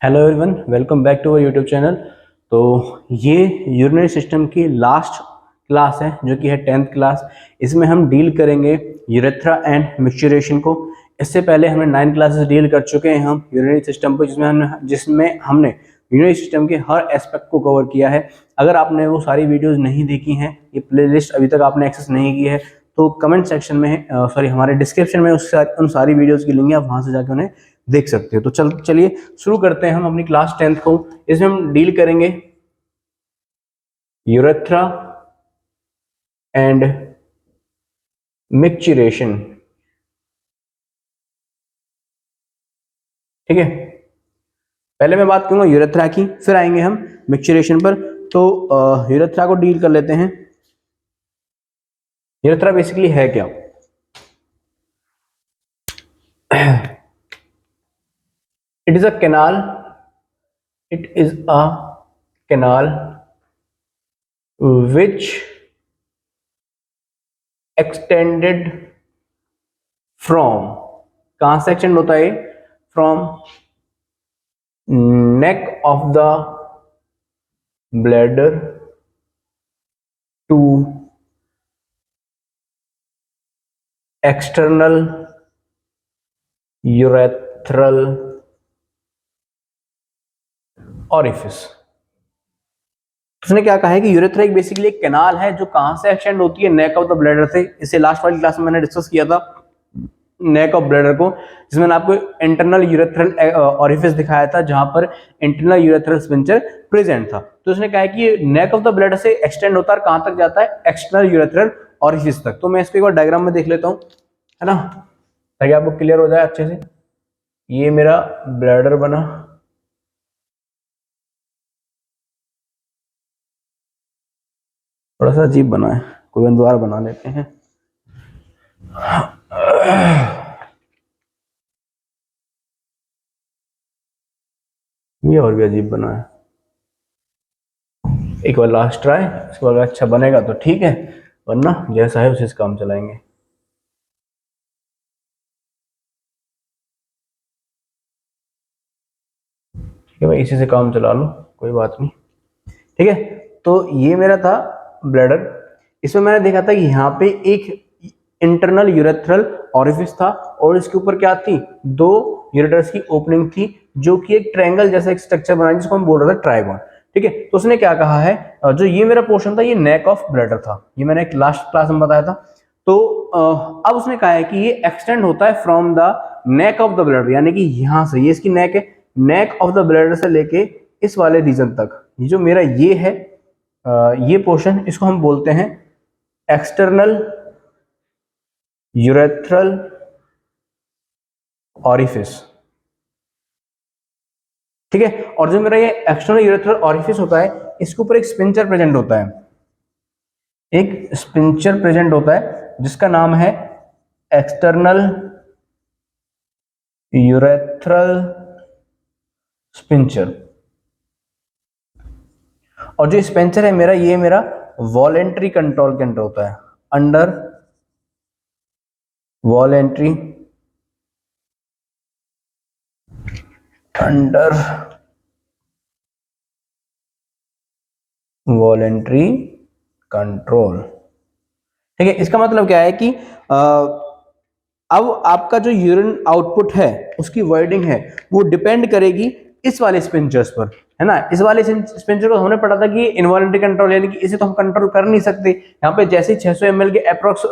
Hello everyone, welcome back to our YouTube channel. तो ये urinary system की last class है जो कि है 10th क्लास। इसमें हम डील करेंगे यूरेथ्रा एंड मिक्सचरेशन को। इससे पहले हमने 9 क्लासेस डील कर चुके हैं हम यूरिनरी सिस्टम को, जिसमें हमने यूरिनरी सिस्टम के हर एस्पेक्ट को कवर किया है। अगर आपने वो सारी वीडियोज़ नहीं देखी हैं, ये प्लेलिस्ट अभी तक आपने एक्सेस नहीं की है, तो कमेंट सेक्शन में हमारे डिस्क्रिप्शन में उन सारी वीडियोज़ की लिंक है, आप वहाँ से जाकर उन्हें देख सकते हो। तो चलिए शुरू करते हैं हम अपनी क्लास 10th को। इसमें हम डील करेंगे यूरेथ्रा एंड मिक्सचरेशन। ठीक है, पहले मैं बात करूंगा यूरेथ्रा की, फिर आएंगे हम मिक्सचरेशन पर। तो यूरेथ्रा को डील कर लेते हैं। यूरेथ्रा बेसिकली है क्या? It is a canal, it is a canal which extended from, कहां से एक्सटेंड होता है? From neck of the bladder to external urethral orifice। उसने क्या कहा है कि यूरेथ्रा एक बेसिकली एक कैनाल है जो कहां से एक्सटेंड होती है? नेक ऑफ द ब्लैडर से। इसे लास्ट वाली क्लास में मैंने डिस्कस किया था, नेक ऑफ ब्लैडर को, जिसमें मैंने आपको इंटरनल यूरेथ्रल ऑरिफिस दिखाया था जहां पर इंटरनल यूरेथ्रल स्पिंचर प्रेजेंट था। तो उसने कहा है कि नेक ऑफ द ब्लैडर से एक्सटेंड होता है, कहां तक जाता है? एक्सटर्नल यूरेथ्रल ऑरिफिस तक। तो मैं इसको एक बार डायग्राम में देख लेता हूं, है ना, ताकि आपको क्लियर हो जाए अच्छे से। ये मेरा ब्लैडर बना, थोड़ा सा अजीब बना है, कोई दोबारा बना लेते हैं। ये और भी अजीब बना है, एक बार लास्ट ट्राई, इसके बाद अच्छा बनेगा तो ठीक है, वरना जैसा है उसी से काम चलाएंगे। ठीक है भाई, इसी से काम चला लो, कोई बात नहीं। ठीक है, तो ये मेरा था ब्लैडर। इसमें मैंने देखा था कि यहाँ पे एक इंटरनल यूरेथ्रल ऑरिफिस था और इसके ऊपर क्या थी? 2 यूरेटर्स की ओपनिंग थी, जो कि एक ट्रायंगल जैसा एक स्ट्रक्चर बना जिसको हम बोल रहे थे ट्राइगोन। ठीक है, तो उसने क्या कहा है, जो ये मेरा पोर्शन था ये नेक ऑफ ब्लैडर था, ये मैंने एक लास्ट क्लास में बताया था। तो अब उसने कहा है कि ये एक्सटेंड होता है from the neck of the bladder, यानी कि यहां से, ये इसकी नेक है, नेक ऑफ द ब्लैडर से लेके इस वाले रीजन तक, ये जो मेरा ये है, ये पोर्शन, इसको हम बोलते हैं एक्सटर्नल यूरेथ्रल ऑरिफिस। ठीक है, और जो मेरा ये एक्सटर्नल यूरेथ्रल ऑरिफिस होता है, इसके ऊपर एक स्पिंचर प्रेजेंट होता है, एक स्पिंचर प्रेजेंट होता है जिसका नाम है एक्सटर्नल यूरेथ्रल स्पिंचर। और जो स्पिंचर है मेरा, ये मेरा वॉलेंट्री कंट्रोल के अंडर होता है, under voluntary, under voluntary control. ठीक है, इसका मतलब क्या है कि अब आपका जो यूरिन आउटपुट है उसकी वर्डिंग है वो डिपेंड करेगी इस वाले स्पिंचर्स पर, है ना। इस वाले स्पिंचर को हमने पढ़ा था कि इनवॉलंटरी कंट्रोल, यानी कि इसे तो हम कंट्रोल कर नहीं सकते। यहाँ पे जैसे ही 600 ml के अप्रोक्स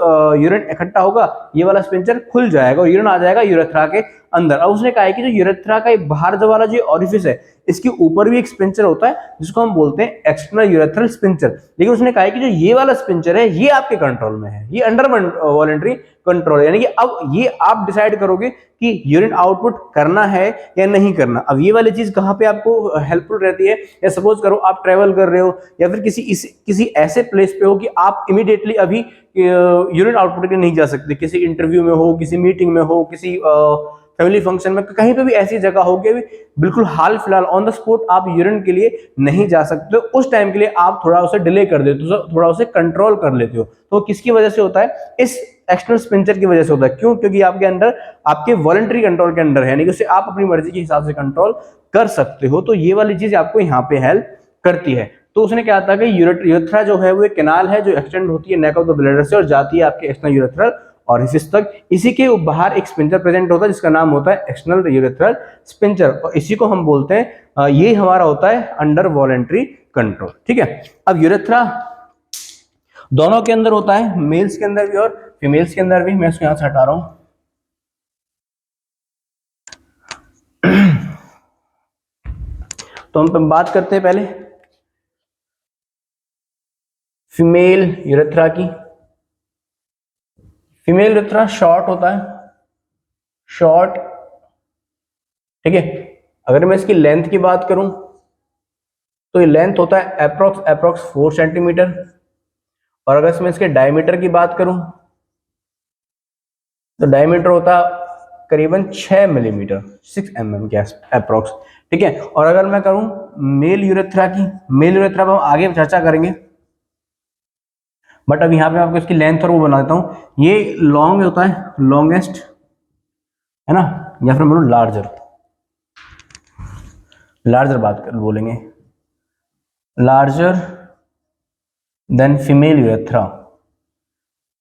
यूरिन इकट्ठा होगा, ये वाला स्पिंचर खुल जाएगा और यूरिन आ जाएगा यूरेथ्रा के अंदर। अब उसने कहा है कि जो यूरेथ्रा का बाहर जो वाला जो ऑरिफिस है, इसके ऊपर भी एक स्पिंचर होता है जिसको हम बोलते हैं एक्सटर्नल यूरेथ्रल स्पिंचर। लेकिन उसने कहा है कि जो ये वाला स्पिंचर है ये आपके कंट्रोल में है, ये अंडर वॉलंटरी कंट्रोल, यानी कि अब ये आप डिसाइड करोगे कि यूरिन आउटपुट करना है या नहीं करना। अब ये वाली चीज कहाँ पे आपको हेल्पफुल रहती है? या सपोज करो आप ट्रेवल कर रहे हो या फिर किसी ऐसे प्लेस पे हो कि आप इमीडिएटली अभी यूरिन आउटपुट के लिए नहीं जा सकते, किसी इंटरव्यू में हो, किसी मीटिंग में हो, किसी फैमिली फंक्शन में, कहीं पे भी ऐसी जगह हो कि बिल्कुल हाल फिलहाल ऑन द स्पॉट आप यूरिन के लिए नहीं जा सकते, तो उस टाइम के लिए आप थोड़ा उसे डिले कर देते हो, थोड़ा उसे कंट्रोल कर लेते हो। तो किसकी वजह से होता है? इस एक्सटर्नल स्पिंचर की वजह से होता है। क्यों? क्योंकि आपके अंदर आपके वॉलंटरी कंट्रोल के अंडर है, यानी कि उसे आप अपनी मर्जी के हिसाब से कंट्रोल कर सकते हो। तो ये वाली चीज आपको यहाँ पे हेल्प करती है। तो उसने क्या था कि यूरेथ्रा जो है वो एक कैनाल है जो एक्सटेंड होती है नेक ऑफ द ब्लैडर से और जाती है आपके एक्सटर्नल यूरेथ्रल ऑरिफिस तक। इसी के बाहर एक स्पिंचर प्रेजेंट होता है जिसका नाम होता है एक्सटर्नल यूरेथ्रल स्पिंचर, और इसी को हम बोलते हैं ये हमारा होता है अंडर वॉलंटरी कंट्रोल। ठीक है, अब यूरेथ्रा दोनों के अंदर होता है, मेल्स के अंदर भी और फीमेल्स के अंदर भी। मैं इसको यहां से हटा रहा हूं। तो हम बात करते हैं पहले फीमेल यूरेथ्रा की। फीमेल यूरेथ्रा शॉर्ट होता है, शॉर्ट। ठीक है, अगर मैं इसकी लेंथ की बात करूं तो ये लेंथ होता है अप्रोक्स 4 सेंटीमीटर। और अगर मैं इसके डायमीटर की बात करूं तो डायमीटर होता है करीबन 6 मिलीमीटर, 6 mm के अप्रोक्स। ठीक है, और अगर मैं करूं मेल यूरेथ्रा की, मेल यूरेथ्रा पर हम आगे चर्चा करेंगे, बट अब यहाँ पे आपको इसकी लेंथ और वो बना देता हूं। ये लॉन्ग होता है, लॉन्गेस्ट, है ना, या फिर बोलो लार्जर, लार्जर बात कर बोलेंगे, larger than female urethra,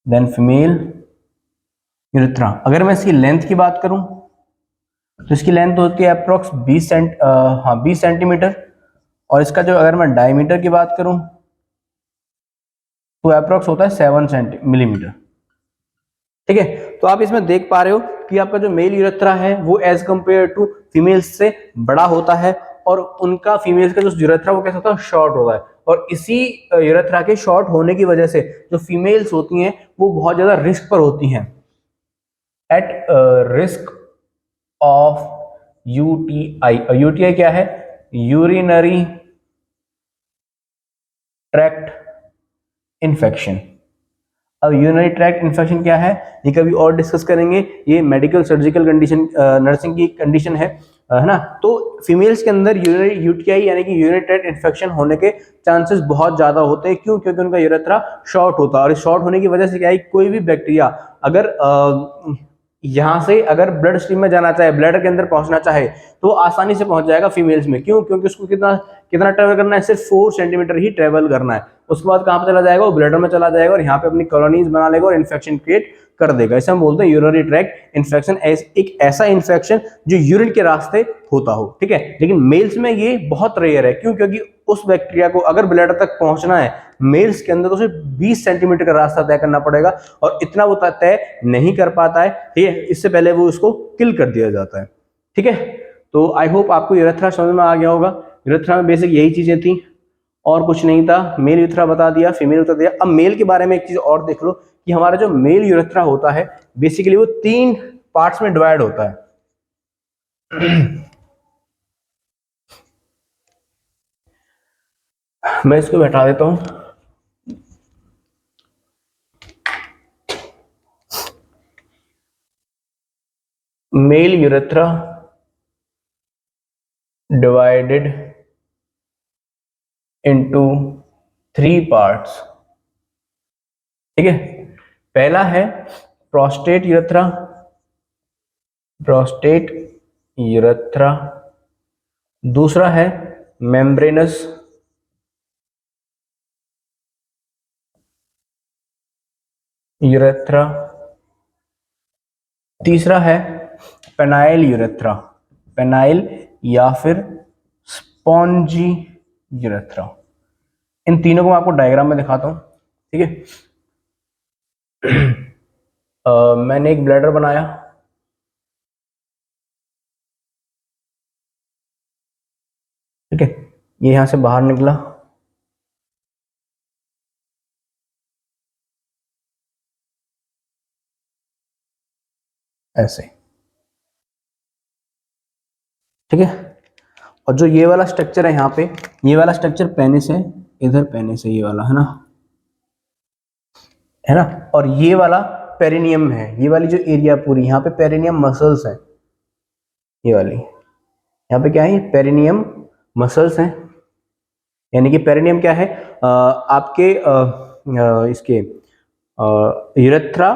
than female urethra. अगर मैं इसकी लेंथ की बात करूं तो इसकी लेंथ होती है अप्रोक्स 20 सेंटीमीटर। और इसका जो अगर मैं डायमीटर की बात करूं तो अप्रोक्स होता है 7 मिलीमीटर। ठीक है, तो आप इसमें देख पा रहे हो कि आपका जो मेल यूरेथ्रा है वो एज कंपेयर टू फीमेल्स से बड़ा होता है, और उनका फीमेल्स का जो यूरेथ्रा वो कैसा होता है, शॉर्ट होता है। और इसी यूरेथ्रा के शॉर्ट होने की वजह से जो फीमेल्स होती हैं वो बहुत ज्यादा रिस्क पर होती हैं, at risk of UTI. UTI क्या है? Urinary tract infection. अब यूरिनरी ट्रैक्ट इन्फेक्शन क्या है ये कभी और डिस्कस करेंगे, ये मेडिकल सर्जिकल कंडीशन, नर्सिंग की कंडीशन है ना। तो फीमेल्स के अंदर यूरिनरी यूटीआई यानी कि यूरिनरी ट्रैक्ट इन्फेक्शन होने के चांसेस बहुत ज्यादा होते हैं। क्यों? क्योंकि उनका यूरेथ्रा शॉर्ट होता है, और शॉर्ट होने की वजह से क्या है, कोई भी बैक्टीरिया अगर यहाँ से अगर ब्लड स्ट्रीम में जाना चाहे, ब्लैडर के अंदर पहुंचना चाहे, तो आसानी से पहुंच जाएगा फीमेल्स में। क्यों? क्योंकि उसको कितना कितना ट्रेवल करना है, सिर्फ 4 सेंटीमीटर ही ट्रेवल करना है। उसके बाद कहां पे चला जाएगा, वो ब्लैडर में चला जाएगा और यहाँ पे अपनी कॉलोनीज बना लेगा और इन्फेक्शन क्रिएट कर देगा। इसे हम बोलते हैं यूरिनरी ट्रैक्ट इन्फेक्शन, एक ऐसा इन्फेक्शन जो यूरिन के रास्ते होता हो। ठीक है, लेकिन मेल्स में ये बहुत रेयर है। क्यों? क्योंकि उस बैक्टीरिया को अगर ब्लैडर तक पहुंचना है मेल्स के अंदर तो सिर्फ 20 सेंटीमीटर का रास्ता तय करना पड़ेगा, और इतना वो तय नहीं कर पाता है। ठीक है, इससे पहले वो उसको किल कर दिया जाता है। ठीक है, तो आई होप आपको यूरेथ्रा समझ में आ गया होगा। यूरेथ्रा में बेसिक यही चीजें थी और कुछ नहीं था। मेल यूरेथ्रा बता दिया, फीमेल यूरेथ्रा दिया। अब मेल के बारे में एक चीज और देख लो कि हमारा जो मेल यूरेथ्रा होता है बेसिकली वो 3 पार्ट्स में डिवाइड होता है। मैं इसको बैठा देता हूं। Male urethra divided into 3 parts. ठीक है, पहला है प्रोस्टेट यूरेथ्रा, प्रोस्टेट यूरेथ्रा। दूसरा है मेम्ब्रेनस यूरेथ्रा। तीसरा है पेनाइल यूरेथ्रा, पेनाइल या फिर स्पॉन्जी यूरेथ्रा। इन तीनों को मैं आपको डायग्राम में दिखाता हूं। ठीक है, मैंने एक ब्लैडर बनाया। ठीक है, ये यहां से बाहर निकला, ऐसे। ठीक है, और जो ये वाला स्ट्रक्चर है यहाँ पे, ये वाला स्ट्रक्चर पेनिस है, इधर पेनिस है, ये वाला है ना, है ना। और ये वाला पेरिनियम है, ये वाली जो एरिया पूरी यहाँ पे पेरिनियम मसल्स है। ये वाली यहाँ पे क्या है, पेरिनियम मसल्स हैं। यानी कि पेरिनियम क्या है, आपके इसके यूरेथ्रा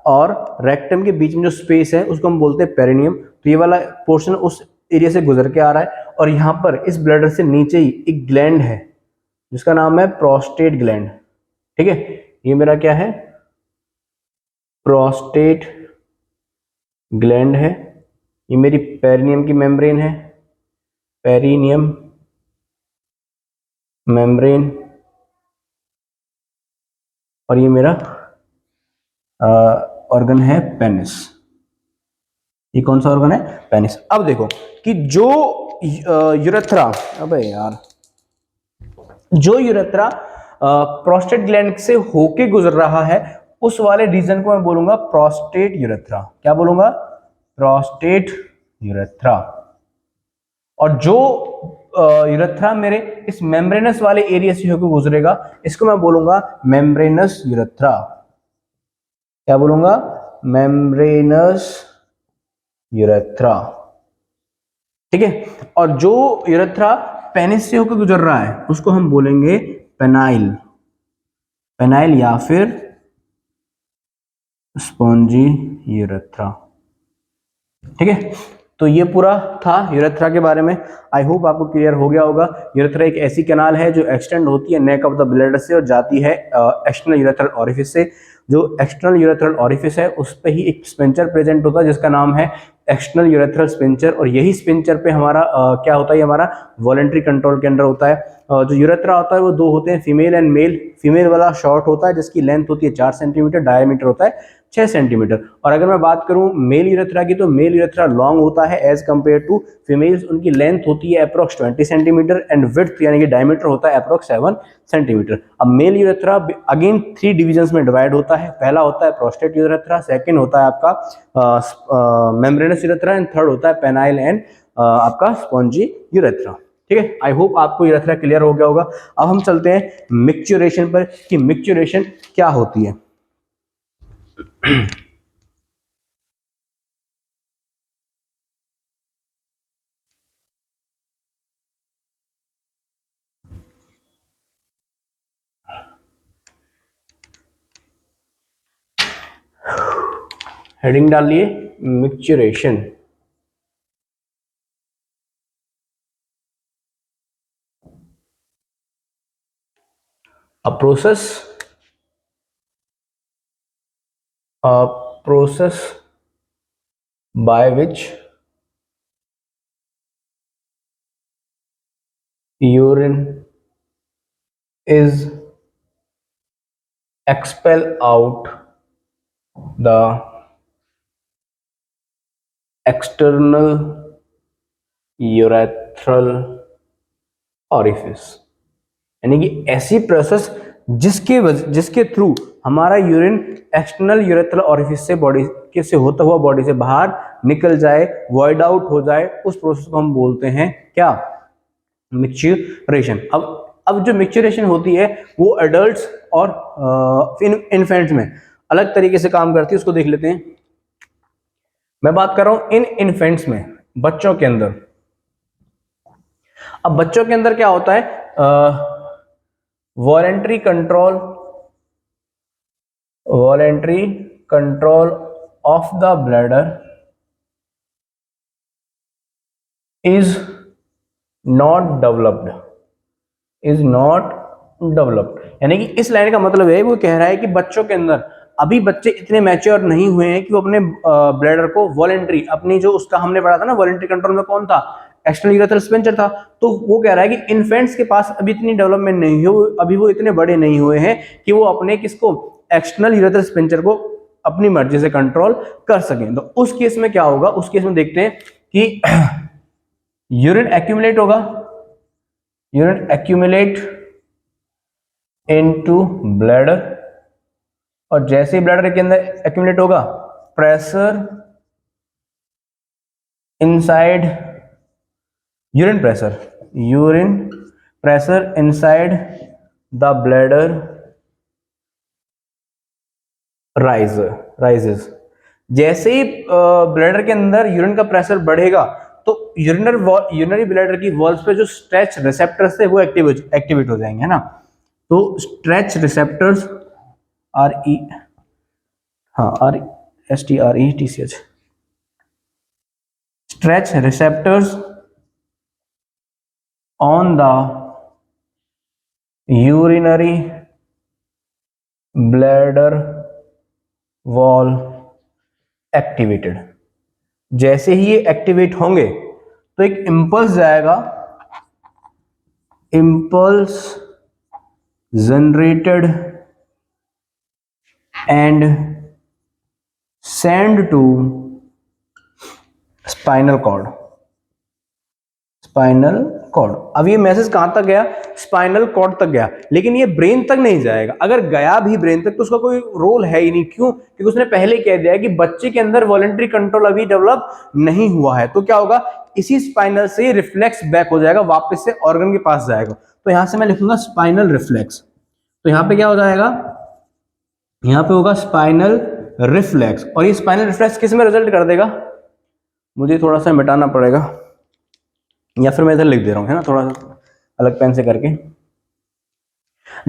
और रेक्टम के बीच में जो स्पेस है उसको हम बोलते हैं पेरिनियम। तो ये वाला पोर्शन उस एरिया से गुजर के आ रहा है और यहाँ पर इस ब्लैडर से नीचे ही एक ग्लैंड है जिसका नाम है प्रोस्टेट ग्लैंड। ठीक है, ये मेरा क्या है, प्रोस्टेट ग्लैंड है। ये मेरी पेरिनियम की मेम्ब्रेन है, पेरिनियम मेम्ब्रेन। और ये मेरा ऑर्गन है पेनिस। ये कौन सा ऑर्गन है, पेनिस। अब देखो कि जो यूरेथ्रा, अबे यार, जो यूरेथ्रा प्रोस्टेट ग्लैंड से होके गुजर रहा है उस वाले रीजन को मैं बोलूंगा प्रोस्टेट यूरेथ्रा। क्या बोलूंगा, प्रोस्टेट यूरेथ्रा। और जो यूरेथ्रा मेरे इस मेम्ब्रेनस वाले एरिया से होकर गुजरेगा इसको मैं बोलूंगा मेम्ब्रेनस यूरेथ्रा। क्या बोलूंगा, मेम्ब्रेनस यूरेथ्रा। ठीक है, और जो यूरेथ्रा पेनिस से होकर गुजर रहा है उसको हम बोलेंगे पेनाइल, पेनाइल या फिर स्पॉन्जी यूरेथ्रा। ठीक है, तो ये पूरा था यूरेथ्रा के बारे में। आई होप आपको क्लियर हो गया होगा। यूरेथ्रा एक ऐसी कैनाल है जो एक्सटेंड होती है नेक ऑफ द ब्लैडर से और जाती है एक्सटर्नल यूरेथ्रल ओरिफिस से। जो एक्सटर्नल यूरेथ्रल ओरिफिस है उस पे ही एक स्पिंचर प्रेजेंट होता है जिसका नाम है एक्सटर्नल यूरेथ्रल स्पिंचर। और यही स्पिंचर पे हमारा क्या होता है, हमारा वॉलेंट्री कंट्रोल के अंडर होता है। जो यूरेथ्रा होता है वो दो होते हैं, फीमेल एंड मेल। फीमेल वाला शॉर्ट होता है जिसकी लेंथ होती है 4 सेंटीमीटर, डायमीटर होता है 6 सेंटीमीटर। और अगर मैं बात करूं मेल यूरेथ्रा की तो मेल यूरेथ्रा लॉन्ग होता है एज कंपेयर टू फीमेल्स। उनकी लेंथ होती है अप्रोक्स 20 सेंटीमीटर एंड विड्थ यानी कि डायमीटर होता है अप्रोक्स 7 सेंटीमीटर। अब मेल यूरेथ्रा अगेन 3 डिविजन्स में डिवाइड होता है। पहला होता है प्रोस्टेट यूरेथ्रा, सेकंड होता है आपका मेम्ब्रेनस यूरेथ्रा एंड थर्ड होता है पेनाइल एंड आपका स्पॉन्जी यूरेथ्रा। ठीक है, आई होप आपको यूरेथ्रा क्लियर हो गया होगा। अब हम चलते हैं मिक्चुरेशन पर कि मिक्चुरेशन क्या होती है। हेडिंग डालिए micturition. a process by which urine is expelled out the external urethral orifice। यानी कि ऐसी प्रोसेस जिसके थ्रू हमारा यूरिन एक्सटर्नल यूरेथ्रल ओरिफिस से बॉडी के से होता हुआ बॉडी से बाहर निकल जाए, वॉइड आउट हो जाए, उस प्रोसेस को हम बोलते हैं क्या, मिक्चुरेशन। अब जो मिक्चुरेशन होती है वो एडल्ट्स और इन्फेंट्स में अलग तरीके से काम करती है, उसको देख लेते हैं। मैं बात कर रहा हूं इन इन्फेंट्स में, बच्चों के अंदर। अब बच्चों के अंदर क्या होता है, voluntary control of the bladder is not developed. यानी कि इस लाइन का मतलब है, वो कह रहा है कि बच्चों के अंदर अभी बच्चे इतने मैच्योर नहीं हुए हैं कि वो अपने ब्लैडर को वॉलेंट्री, अपनी जो उसका हमने पढ़ा था ना वॉलेंट्री कंट्रोल में कौन था, एक्सटर्नल यूरेथ्रल स्पिंचर था। तो वो कह रहा है कि इन्फेंट्स के पास अभी इतनी डेवलपमेंट नहीं हो, अभी वो इतने बड़े नहीं हुए हैं कि वो अपने किसको, एक्सटर्नल यूरेथ्रल स्पिंचर को अपनी मर्जी से कंट्रोल कर सकें। तो उस केस में क्या होगा, उस केस में देखते हैं कि यूरिन एक्यूमुलेट होगा, यूरिन एक्यूमुलेट इनटू ब्लैडर, और जैसे ही ब्लैडर के अंदर एक्यूमुलेट होगा pressure inside urine pressure inside the bladder rises. जैसे ही ब्लैडर के अंदर यूरिन का प्रेशर बढ़ेगा तो यूरिनरी ब्लैडर की वॉल्स पे जो स्ट्रेच रिसेप्टर्स थे वो एक्टिवेट हो जाएंगे, है ना। तो stretch receptors STRETCH, stretch receptors on the urinary bladder wall activated। जैसे ही ये एक्टिवेट होंगे तो एक इंपल्स जाएगा, impulse generated and sent to spinal cord। Spinal cord. अब ये मैसेज कहां तक गया? स्पाइनल कॉर्ड तक गया, लेकिन ये ब्रेन तक नहीं जाएगा। अगर गया भी ब्रेन तक तो उसका कोई रोल है ही नहीं। क्यों? क्योंकि उसने पहले कह दिया है कि बच्चे के अंदर वॉलंटरी कंट्रोल अभी डेवलप नहीं हुआ है। तो क्या होगा, इसी स्पाइनल से रिफ्लेक्स बैक हो जाएगा, वापस से ऑर्गन के पास जाएगा। तो यहां से मैं लिखूंगा स्पाइनल रिफ्लेक्स। तो यहां पे क्या हो जाएगा, यहां पे होगा स्पाइनल रिफ्लेक्स। और ये स्पाइनल रिफ्लेक्स किस में रिजल्ट कर देगा? मुझे थोड़ा सा मिटाना पड़ेगा, या फिर मैं इधर लिख दे रहा हूं, है ना, थोड़ा सा अलग पेन से करके।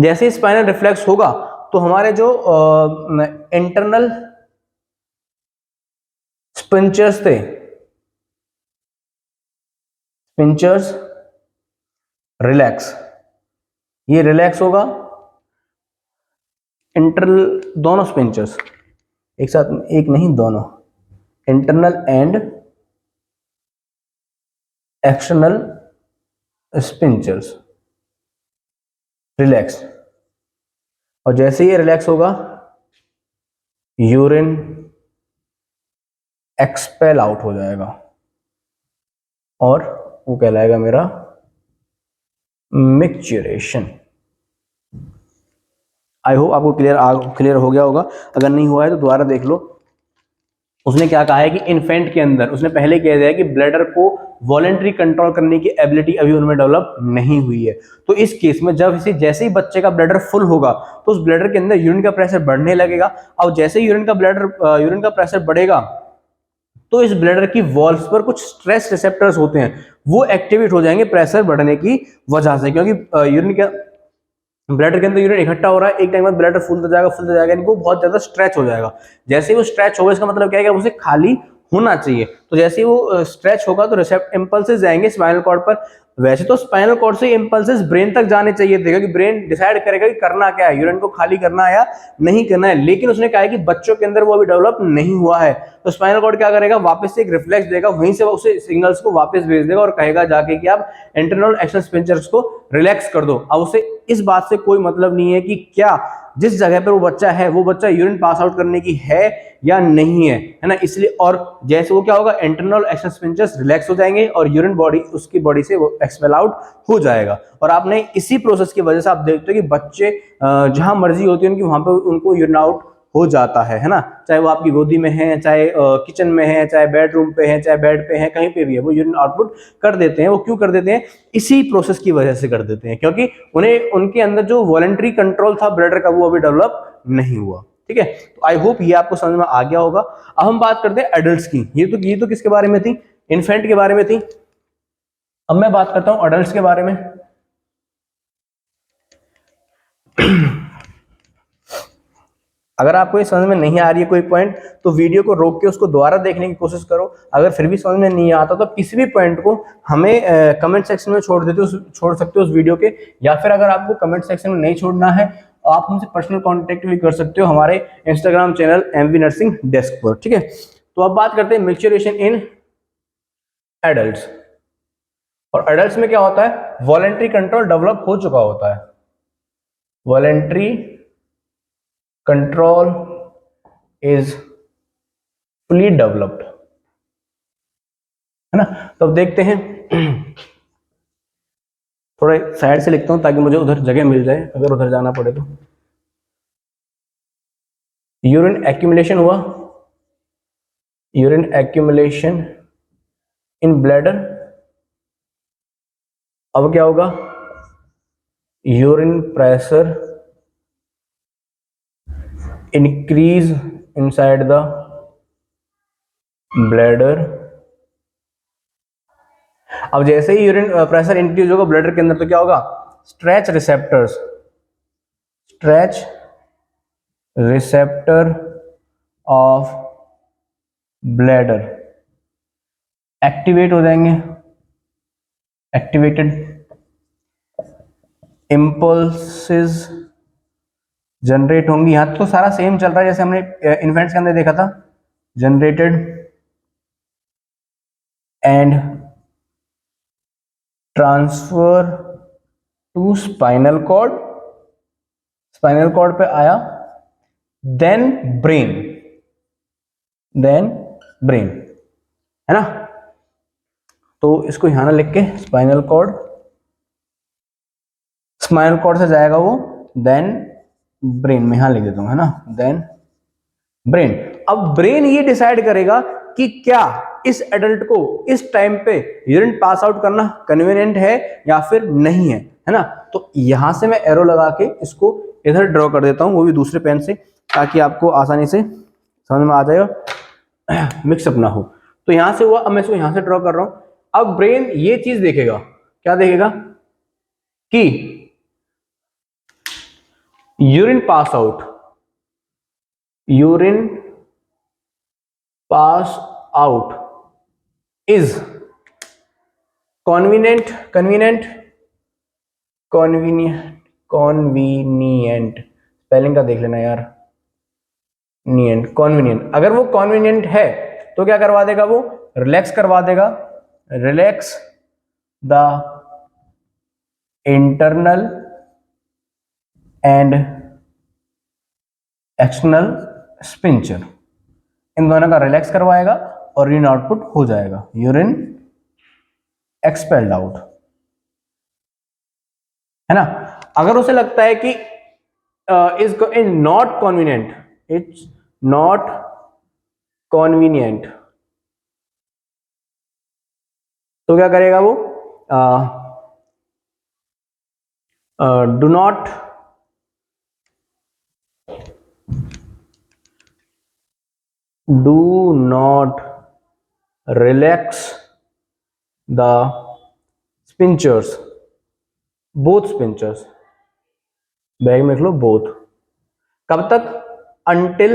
जैसे स्पाइनल रिफ्लेक्स होगा तो हमारे जो इंटरनल स्पिंचर्स थे, स्पिंचर्स रिलैक्स, ये रिलैक्स होगा। इंटरनल दोनों स्पिंचर्स एक साथ, एक नहीं दोनों, इंटरनल एंड एक्सटर्नल स्पिंचर्स रिलैक्स। और जैसे ही रिलैक्स होगा यूरिन एक्सपेल आउट हो जाएगा और वो कहलाएगा मेरा मिक्चुरेशन। आई होप आपको क्लियर हो गया होगा। अगर नहीं हुआ है तो दोबारा देख लो। उसने क्या कहा है कि इन्फेंट के अंदर उसने पहले कह दिया है कि ब्लैडर को वॉलेंटरी कंट्रोल करने की एबिलिटी अभी उनमें डेवलप नहीं हुई है। तो इस केस में जब इसे जैसे ही बच्चे का ब्लैडर फुल होगा तो उस ब्लैडर के अंदर यूरिन का प्रेशर बढ़ने लगेगा। और जैसे ही यूरिन का प्रेशर बढ़ेगा तो इस ब्लैडर की वॉल्स पर कुछ स्ट्रेस रिसेप्टर्स होते हैं, वो एक्टिवेट हो जाएंगे प्रेशर बढ़ने की वजह से। क्योंकि यूरिन के ब्लैडर के अंदर यूरिन इकट्ठा हो रहा है, एक टाइम बाद ब्लैडर फुलता जाएगा, यानी वो बहुत ज्यादा स्ट्रेच हो जाएगा। जैसे ही वो स्ट्रेच होगा इसका मतलब क्या है कि उसे खाली होना चाहिए। तो जैसे ही वो स्ट्रेच होगा तो इंपल्सेस जाएंगे स्पाइनल कॉर्ड पर। वैसे तो स्पाइनल कॉर्ड से इंपल्सेस ब्रेन तक जाने चाहिए थे, क्योंकि ब्रेन डिसाइड करेगा कि करना क्या है, यूरिन को खाली करना है या नहीं करना है। लेकिन उसने कहा है कि बच्चों के अंदर वो अभी डेवलप नहीं हुआ है। तो स्पाइनल कॉर्ड क्या करेगा, वापस से एक रिफ्लेक्स देगा, वहीं से उसे सिग्नल्स को वापस भेज देगा और कहेगा जाके कि आप इंटरनल एक्शन स्पिंचर्स को रिलैक्स कर दो। अब उसे इस बात से कोई मतलब नहीं है कि क्या जिस जगह पर वो बच्चा है वो बच्चा यूरिन पास आउट करने की है या नहीं है ना। इसलिए और जैसे वो क्या होगा, इंटरनल एक्शन स्पिंचर्स रिलैक्स हो जाएंगे और यूरिन बॉडी उसकी बॉडी से वो एक्सपेल आउट हो जाएगा। और आपने इसी प्रोसेस की वजह से आप देखते हो कि बच्चे जहां मर्जी होती है उनकी, वहां पर उनको यूरिन आउट हो जाता है ना। चाहे वो आपकी गोदी में है, चाहे किचन में है, चाहे बेडरूम पे है, चाहे बेड पे है, कहीं पे भी है, वो यूरिन आउटपुट कर देते हैं। वो क्यों कर देते हैं? इसी प्रोसेस की वजह से कर देते हैं, क्योंकि उन्हें उनके अंदर जो वॉलंटरी कंट्रोल था ब्लैडर का वो अभी डेवलप नहीं हुआ। ठीक है, तो आई होप ये आपको समझ में आ गया होगा। अब हम बात करते हैं एडल्ट्स की। ये तो किसके बारे में थी? इन्फेंट के बारे में थी। अब मैं बात करता हूं एडल्ट्स के बारे में। अगर आपको ये समझ में नहीं आ रही है कोई पॉइंट तो वीडियो को रोक के उसको दोबारा देखने की कोशिश करो। अगर फिर भी समझ में नहीं आता तो किसी भी पॉइंट को हमें कमेंट सेक्शन में छोड़ सकते हो उस वीडियो के। या फिर अगर आपको कमेंट सेक्शन में नहीं छोड़ना है तो आप हमसे पर्सनल कांटेक्ट भी कर सकते हो हमारे Instagram channel MV nursing desk पर। ठीक है, तो अब बात करते हैं मैच्योरेशन इन एडल्ट्स। और एडल्ट्स में क्या होता है, वॉलेंटरी कंट्रोल डेवलप हो चुका होता है। Voluntary control is fully developed, है ना। तो अब देखते हैं, थोड़ा साइड से लिखता हूं ताकि मुझे उधर जगह मिल जाए अगर उधर जाना पड़े तो। यूरिन एक्यूमुलेशन हुआ, यूरिन एक्यूमुलेशन इन ब्लैडर। अब क्या होगा, urine pressure increase inside the bladder. अब जैसे ही यूरिन प्रेशर इंक्रीज होगा ब्लैडर के अंदर तो क्या होगा, stretch receptor of bladder activate हो जाएंगे, एक्टिवेटेड, इम्पल्सेस जनरेट होंगी। यहां तो सारा सेम चल रहा है जैसे हमने इन्फेंट्स के अंदर देखा था, generated and transfer to spinal cord, spinal cord पे आया, देन ब्रेन, देन ब्रेन, है ना। तो इसको यहां ना लिख के स्पाइनल कॉर्ड, स्पाइनल कॉर्ड से जाएगा वो देन ब्रेन में, यहां लिख देता हूं, है ना, देन ब्रेन। अब ब्रेन ये डिसाइड करेगा कि क्या इस एडल्ट को इस टाइम पे यूरिन पास आउट करना कन्वीनियंट है या फिर नहीं है ना। तो यहां से मैं एरो लगा के इसको इधर ड्रॉ कर देता हूं, वो भी दूसरे पेन से, ताकि आपको आसानी से समझ में आ जाए और मिक्सअप ना हो। तो यहां से हुआ, अब मैं इसको यहां से ड्रॉ कर रहा हूं। अब ब्रेन ये चीज देखेगा, क्या देखेगा कि urine pass out, urine pass out is convenient, convenient, convenient, convenient, spelling का देख लेना यार, नियंट, कॉन्वीनियंट। अगर वो कॉन्वीनियंट है तो क्या करवा देगा, वो रिलैक्स करवा देगा, relax the internal and external sphincter, इन दोनों का रिलैक्स करवाएगा और यूरिन आउटपुट हो जाएगा, यूरिन एक्सपेल्ड आउट, है ना। अगर उसे लगता है कि इज नॉट कॉन्वीनियंट, इट्स नॉट कॉन्वीनियंट, तो क्या करेगा वो, do not relax the स्पिंचर्स, both स्पिंचर्स, bag में लिख लो बोथ। कब तक, अंटिल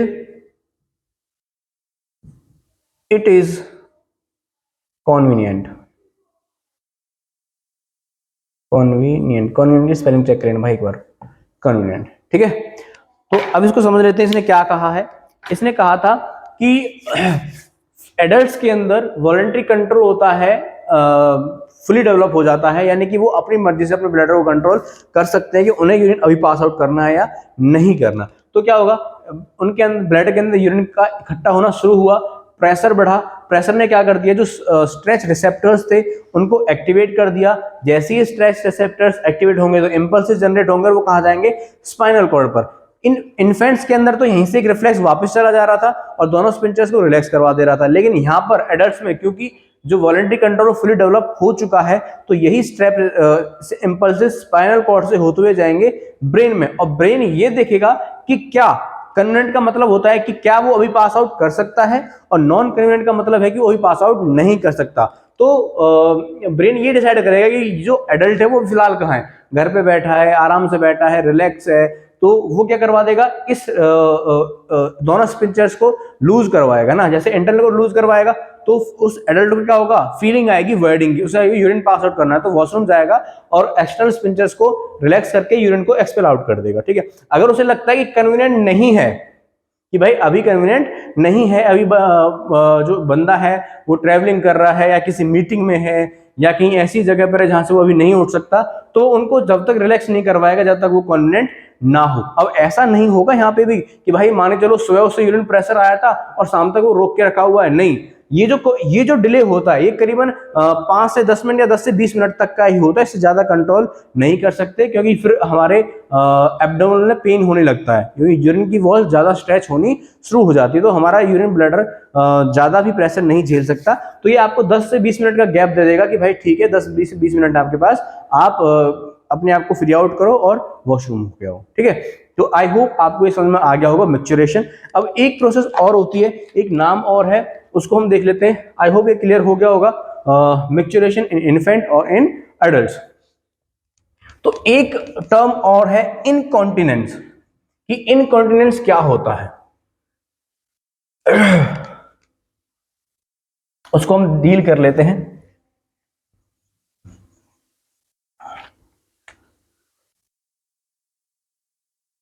इट इज कॉन्वीनियंट, कॉन्वीनियंट, कॉन्वीनियंट की स्पेलिंग चेक करें भाई एक बार, कन्वीनियंट, ठीक है। तो अब इसको समझ लेते हैं इसने क्या कहा है। इसने कहा था कि एडल्ट्स के अंदर वॉलंटरी कंट्रोल होता है, फुली डेवलप हो जाता है, यानी कि वो अपनी मर्जी से अपने ब्लैडर को कंट्रोल कर सकते हैं कि उन्हें यूरिन अभी पास आउट करना है या नहीं करना। तो क्या होगा, उनके अंदर ब्लैडर के अंदर यूरिन का इकट्ठा होना शुरू हुआ, प्रेशर बढ़ा, प्रेशर ने क्या कर दिया, जो स्ट्रेच रिसेप्टर्स थे उनको एक्टिवेट कर दिया। जैसे ही स्ट्रेच रिसेप्टर्स एक्टिवेट होंगे तो इंपल्सेस जनरेट होंगे, वो कहां जाएंगे, स्पाइनल कॉर्ड पर। इन इन्फेंट्स के अंदर तो यहीं से एक रिफ्लेक्स वापस चला जा रहा था और दोनों स्पिंचर्स को रिलैक्स करवा दे रहा था, लेकिन यहां पर एडल्ट्स में क्योंकि जो वॉलंटरी कंट्रोल फुली डेवलप हो चुका है, तो यही स्ट्रेप इंपल्सेस स्पाइनल कॉर्ड से होते हुए जाएंगे ब्रेन में, और ब्रेन ये देखेगा कि क्या कन्वीनियंट का मतलब होता है कि क्या वो अभी पास आउट कर सकता है, और नॉन कन्वीनियंट का मतलब है कि वो अभी पास आउट नहीं कर सकता। तो ब्रेन ये डिसाइड करेगा कि जो एडल्ट है वो फिलहाल कहाँ है, घर पे बैठा है, आराम से बैठा है, रिलैक्स है, तो वो क्या करवा देगा, इस दोनों स्पिंचर्स को लूज करवाएगा ना। जैसे इंटरनल को लूज करवाएगा तो उस एडल्ट को क्या होगा, फीलिंग आएगी वर्डिंग की, उसे यूरिन पास आउट करना है, तो वॉशरूम जाएगा और एक्सटर्नल स्पिंचर्स को रिलैक्स करके यूरिन को एक्सपेल आउट कर देगा, ठीक है। अगर उसे लगता है कि कन्वीनियंट नहीं है, कि भाई अभी कन्वीनियंट नहीं है, अभी जो बंदा है वो ट्रैवलिंग कर रहा है या किसी मीटिंग में है या कहीं ऐसी जगह पर है जहां से वो अभी नहीं उठ सकता, तो उनको जब तक रिलैक्स नहीं करवाएगा जब तक वो कन्वीनियंट ना हो। अब ऐसा नहीं होगा यहाँ पे भी कि भाई माने चलो सुबह उससे यूरिन प्रेशर आया था और शाम तक वो रोक के रखा हुआ है, नहीं, ये जो डिले होता है ये करीबन 5 से 10 मिनट या 10 से 20 मिनट तक का ही होता है, इससे ज्यादा कंट्रोल नहीं कर सकते, क्योंकि फिर हमारे एब्डोमेन में पेन होने लगता है, क्योंकि यूरिन की वॉल ज्यादा स्ट्रेच होनी शुरू हो जाती है, तो हमारा यूरिन ब्लैडर ज्यादा भी प्रेशर नहीं झेल सकता। तो ये आपको 10 से 20 मिनट का गैप दे देगा कि भाई ठीक है 10-20 मिनट आपके पास, आप अपने आप को फ्री आउट करो और वॉशरूम पे आओ, ठीक है। तो आई होप आपको ये समझ में आ गया होगा मैच्योरेशन। अब एक प्रोसेस और होती है, एक नाम और है, उसको हम देख लेते हैं। आई होप ये क्लियर हो गया होगा, मैच्योरेशन इन इन्फेंट और इन एडल्ट्स। तो एक टर्म और है इनकॉन्टिनेंस, कि इनकॉन्टिनेंस क्या होता है। उसको हम डील कर लेते हैं।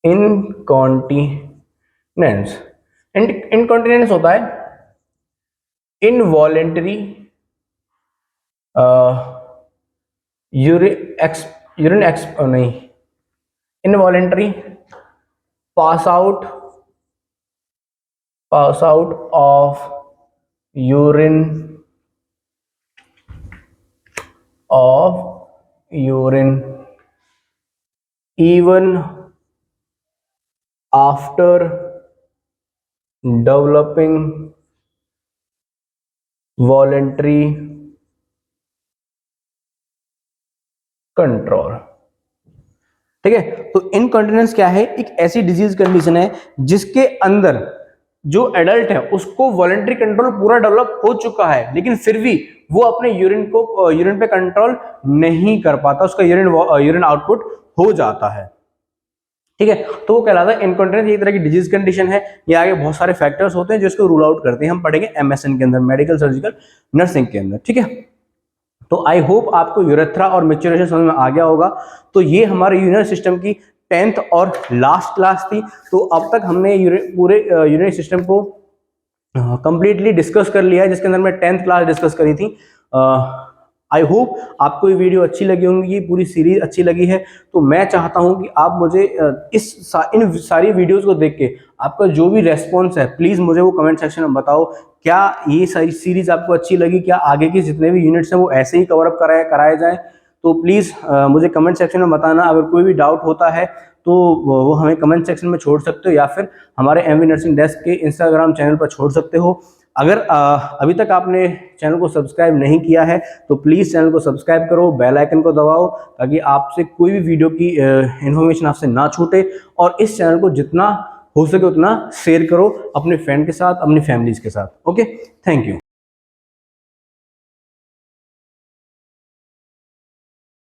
इनकॉन्टिनेंस, इनकॉन्टिनेंस होता है इनवॉलेंटरी यूरिन एक्स नहीं, involuntary pass out of urine even after developing voluntary control। ठीक है, तो इनकॉन्टिनेंस क्या है? एक ऐसी डिजीज कंडीशन है जिसके अंदर जो एडल्ट है उसको वॉलंटरी कंट्रोल पूरा डेवलप हो चुका है, लेकिन फिर भी वो अपने यूरिन पे कंट्रोल नहीं कर पाता, उसका यूरिन आउटपुट हो जाता है। ठीक है, तो वो कहलाता है इनकॉन्टिनेंस। एक तरह की डिजीज कंडीशन है। ये आगे बहुत सारे फैक्टर्स होते हैं जो इसको रूल आउट करते हैं, हम पढ़ेंगे एमएसएन के अंदर, मेडिकल सर्जिकल नर्सिंग के अंदर। ठीक है, तो आई होप आपको यूरेथ्रा और मैच्योरेशन समझ में आ गया होगा। तो ये हमारे यूरिनरी सिस्टम की 10th और लास्ट क्लास थी। तो अब तक हमने पूरे यूरिनरी सिस्टम को कंप्लीटली डिस्कस कर लिया है, जिसके अंदर मैं 10th क्लास डिस्कस करी थी। आई होप आपको ये वीडियो अच्छी लगी होंगी, ये पूरी सीरीज अच्छी लगी है। तो मैं चाहता हूं कि आप मुझे इन सारी वीडियोस को देख के आपका जो भी रेस्पॉन्स है प्लीज मुझे वो कमेंट सेक्शन में बताओ। क्या ये सारी सीरीज आपको अच्छी लगी? क्या आगे के जितने भी यूनिट्स हैं वो ऐसे ही कवर अप कराए जाए? तो प्लीज मुझे कमेंट सेक्शन में बताना। अगर कोई भी डाउट होता है तो वो हमें कमेंट सेक्शन में छोड़ सकते हो, या फिर हमारे एमवी नर्सिंग डेस्क के इंस्टाग्राम चैनल पर छोड़ सकते हो। अगर अभी तक आपने चैनल को सब्सक्राइब नहीं किया है तो प्लीज़ चैनल को सब्सक्राइब करो, बेल आइकन को दबाओ, ताकि आपसे कोई भी वीडियो की इन्फॉर्मेशन आपसे ना छूटे। और इस चैनल को जितना हो सके उतना शेयर करो अपने फ्रेंड के साथ, अपनी फैमिलीज के साथ। Okay, thank you.